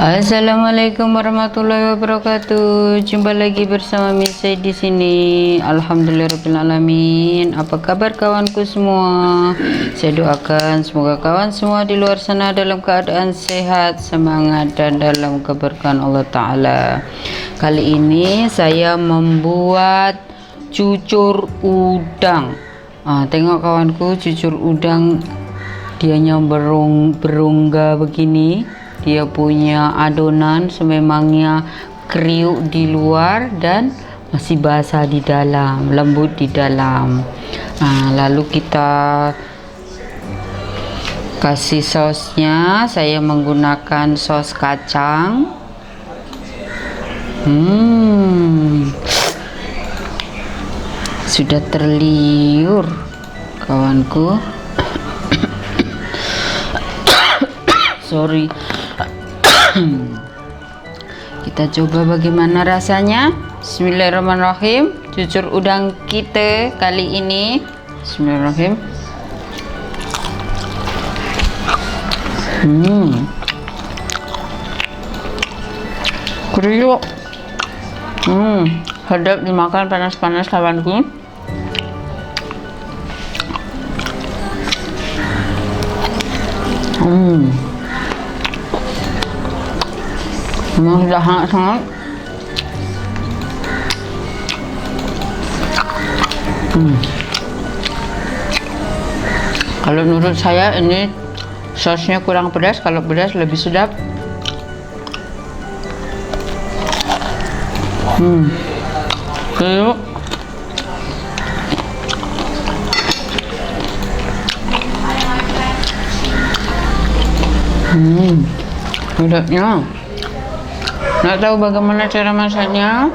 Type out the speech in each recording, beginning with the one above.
Assalamualaikum warahmatullahi wabarakatuh. Jumpa lagi bersama Miss Sai di sini. Alhamdulillahirabbil alamin. Apa kabar kawanku semua? Saya doakan semoga kawan semua di luar sana dalam keadaan sehat, semangat dan dalam keberkahan Allah Taala. Kali ini saya membuat cucur udang. Tengok kawanku, cucur udang dianya berongga begini. Dia punya adonan sememangnya kriuk di luar dan masih basah di dalam, lembut di dalam. Lalu kita kasih sausnya. Saya menggunakan saus kacang. Sudah terliur kawanku. Sorry. Kita coba bagaimana rasanya. Bismillahirrahmanirrahim. Cucur udang kita kali ini. Bismillahirrahmanirrahim. Kriuk. Sedap dimakan panas-panas kawanku. Memang sudah sangat-sangat kalau menurut saya ini sausnya kurang pedas. Kalau pedas lebih sedap. Yuk. Sedapnya. Nggak tahu bagaimana cara masaknya?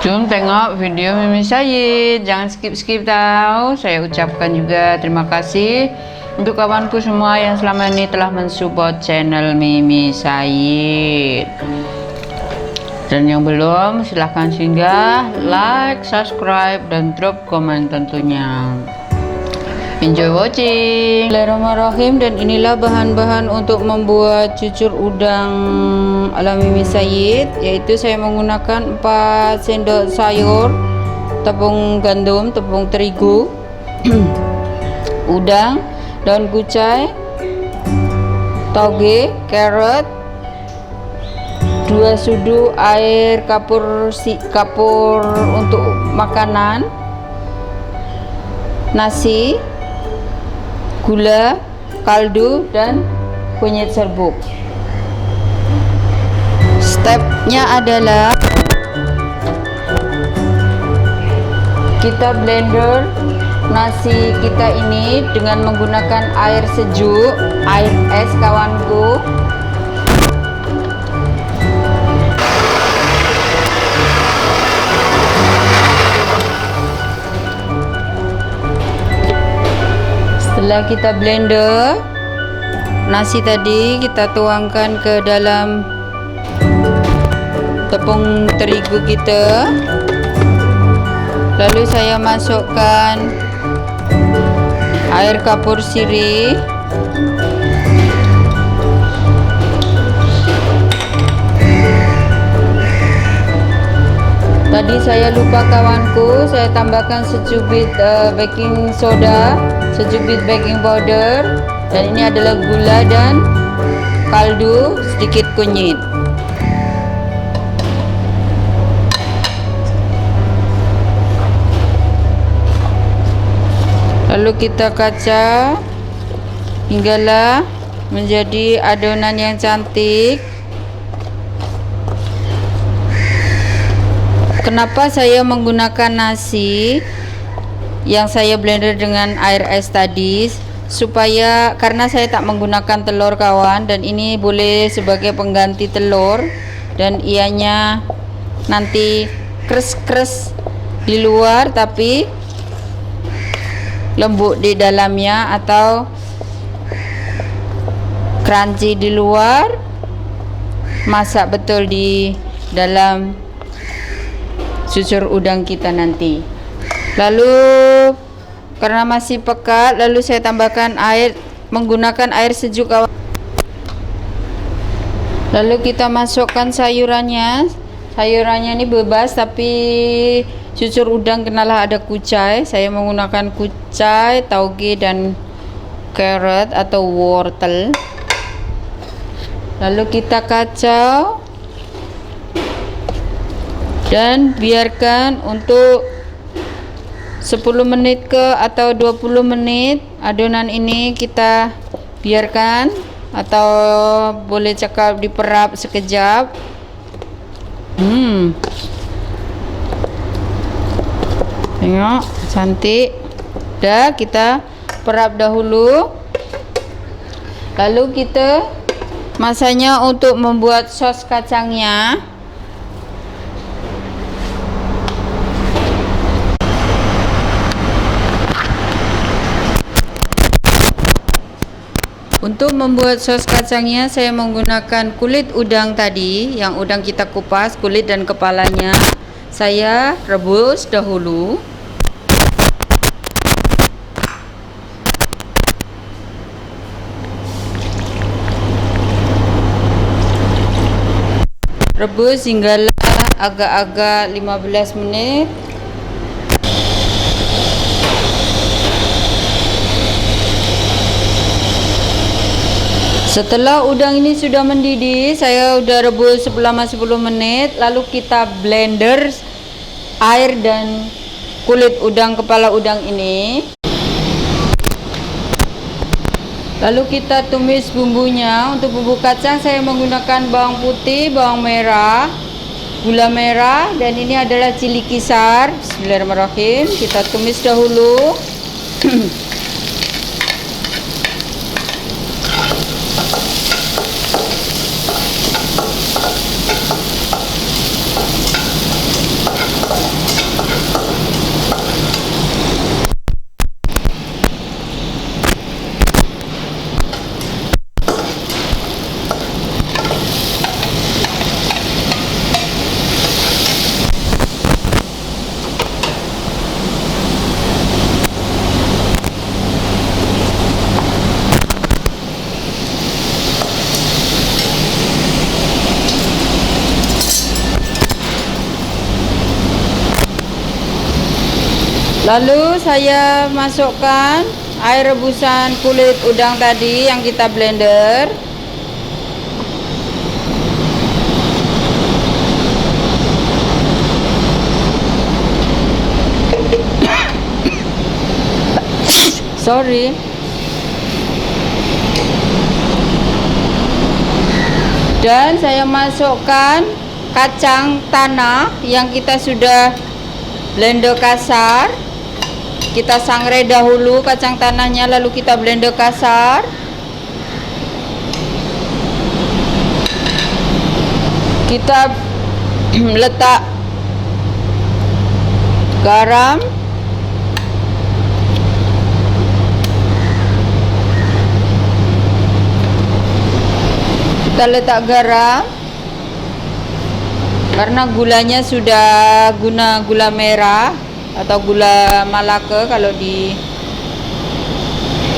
Jom tengok video Mimi Said. Jangan skip-skip tahu. Saya ucapkan juga terima kasih untuk kawanku semua yang selama ini telah mensupport channel Mimi Said. Dan yang belum, silahkan singgah, like, subscribe, dan drop komen tentunya. Enjoy watching. Bismillahirrahmanirrahim. Dan inilah bahan-bahan untuk membuat cucur udang ala Mimi Said, yaitu saya menggunakan 4 sendok sayur, tepung gandum, tepung terigu, udang, daun kucai, toge, carrot, 2 sudu air kapur untuk makanan, nasi, gula, kaldu, dan kunyit serbuk. Stepnya adalah kita blender nasi kita ini dengan menggunakan air sejuk, air es kawanku. Setelah kita blender nasi tadi, kita tuangkan ke dalam tepung terigu kita. Lalu saya masukkan air kapur sirih, tadi saya lupa kawanku, saya tambahkan secubit baking soda, secubit baking powder, dan ini adalah gula dan kaldu, sedikit kunyit. Lalu kita kacau hinggalah menjadi adonan yang cantik. Kenapa saya menggunakan nasi yang saya blender dengan air es tadi? Karena saya tak menggunakan telur kawan, dan ini boleh sebagai pengganti telur, dan ianya nanti kres-kres di luar tapi lembut di dalamnya, atau crunchy di luar, masak betul di dalam cucur udang kita nanti. Lalu karena masih pekat, lalu saya tambahkan air, menggunakan air sejuk kawan. Lalu kita masukkan sayurannya. Sayurannya ini bebas, tapi cucur udang kenalah ada kucai. Saya menggunakan kucai, tauge dan carrot atau wortel. Lalu kita kacau dan biarkan untuk 10 menit ke atau 20 menit. Adonan ini kita biarkan, atau boleh cakap diperap sekejap. Tengok cantik. Dah, kita perap dahulu. Lalu kita masanya untuk membuat sos kacangnya. Untuk membuat sos kacangnya, saya menggunakan kulit udang tadi, yang udang kita kupas, kulit dan kepalanya. Saya rebus dahulu. Rebus hinggalah agak-agak 15 menit. Setelah udang ini sudah mendidih, saya udah rebus selama 10 menit. Lalu kita blender air dan kulit udang, kepala udang ini. Lalu kita tumis bumbunya. Untuk bumbu kacang saya menggunakan bawang putih, bawang merah, gula merah, dan ini adalah cili kisar. Bismillahirrahmanirrahim. Kita tumis dahulu. Lalu saya masukkan air rebusan kulit udang tadi yang kita blender. Sorry. Dan saya masukkan kacang tanah yang kita sudah blender kasar. Kita sangrai dahulu kacang tanahnya, lalu kita blender kasar. Kita letak garam, karena gulanya sudah gula merah atau gula Malaka kalau di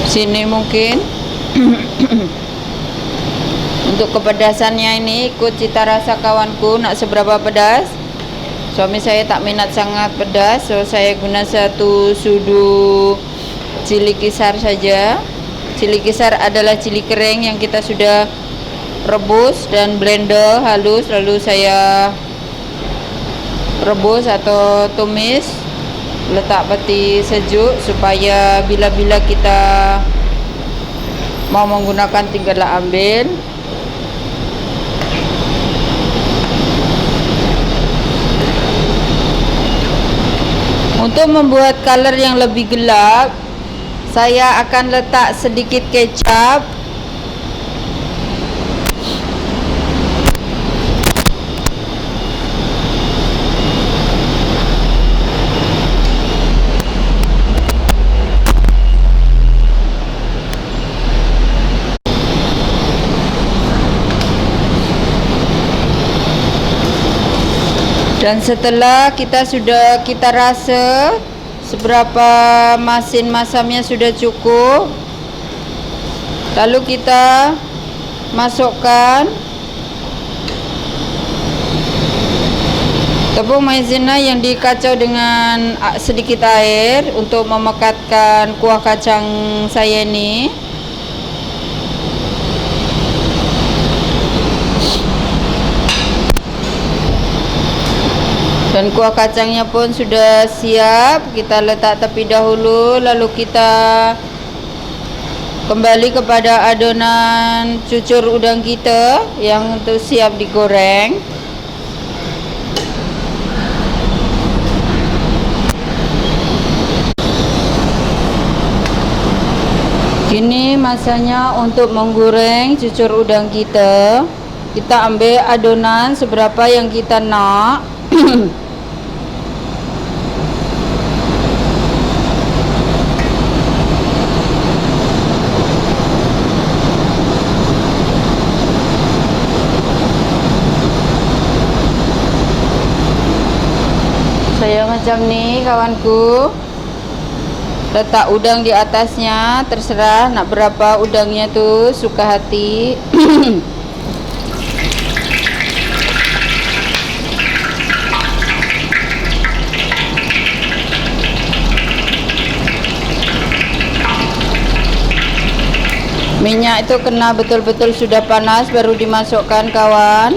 sini mungkin. Untuk kepedasannya ini ikut cita rasa kawanku, nak seberapa pedas. Suami saya tak minat sangat pedas, so saya guna 1 sudu cili kisar saja. Cili kisar adalah cili kering yang kita sudah rebus dan blender halus, lalu saya rebus atau tumis, letak peti sejuk supaya bila-bila kita mau menggunakan tinggallah ambil. Untuk membuat color yang lebih gelap, saya akan letak sedikit kecap. Dan setelah kita rasa seberapa masin masamnya sudah cukup, lalu kita masukkan Tepung maizena yang dikacau dengan sedikit air untuk memekatkan kuah kacang saya ini. Dan kuah kacangnya pun sudah siap. Kita letak tepi dahulu, lalu kita kembali kepada adonan cucur udang kita yang untuk siap digoreng. Kini masanya untuk menggoreng cucur udang kita. Kita ambil adonan seberapa yang kita nak. Saya macam ni kawanku, letak udang di atasnya, terserah nak berapa udangnya tu, suka hati. Minyak itu kena betul-betul sudah panas baru dimasukkan kawan.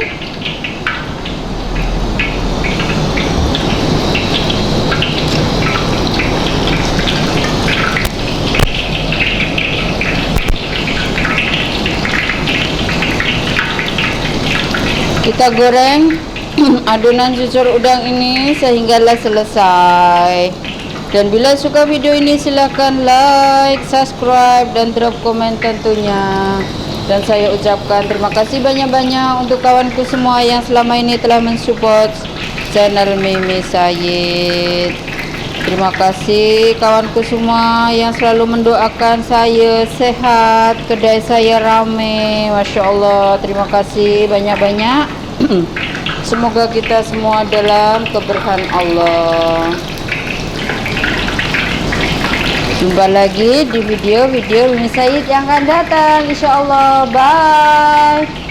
Kita goreng adonan cucur udang ini sehinggalah selesai. Dan bila suka video ini silahkan like, subscribe dan drop komen tentunya. Dan saya ucapkan terima kasih banyak-banyak untuk kawanku semua yang selama ini telah mensupport channel Mimi Sayyid. Terima kasih kawanku semua yang selalu mendoakan saya sehat, kedai saya rame. Masya Allah, terima kasih banyak-banyak. Semoga kita semua dalam keberkahan Allah. Jumpa lagi di video-video Mimi Sayyid yang akan datang, insya Allah. Bye.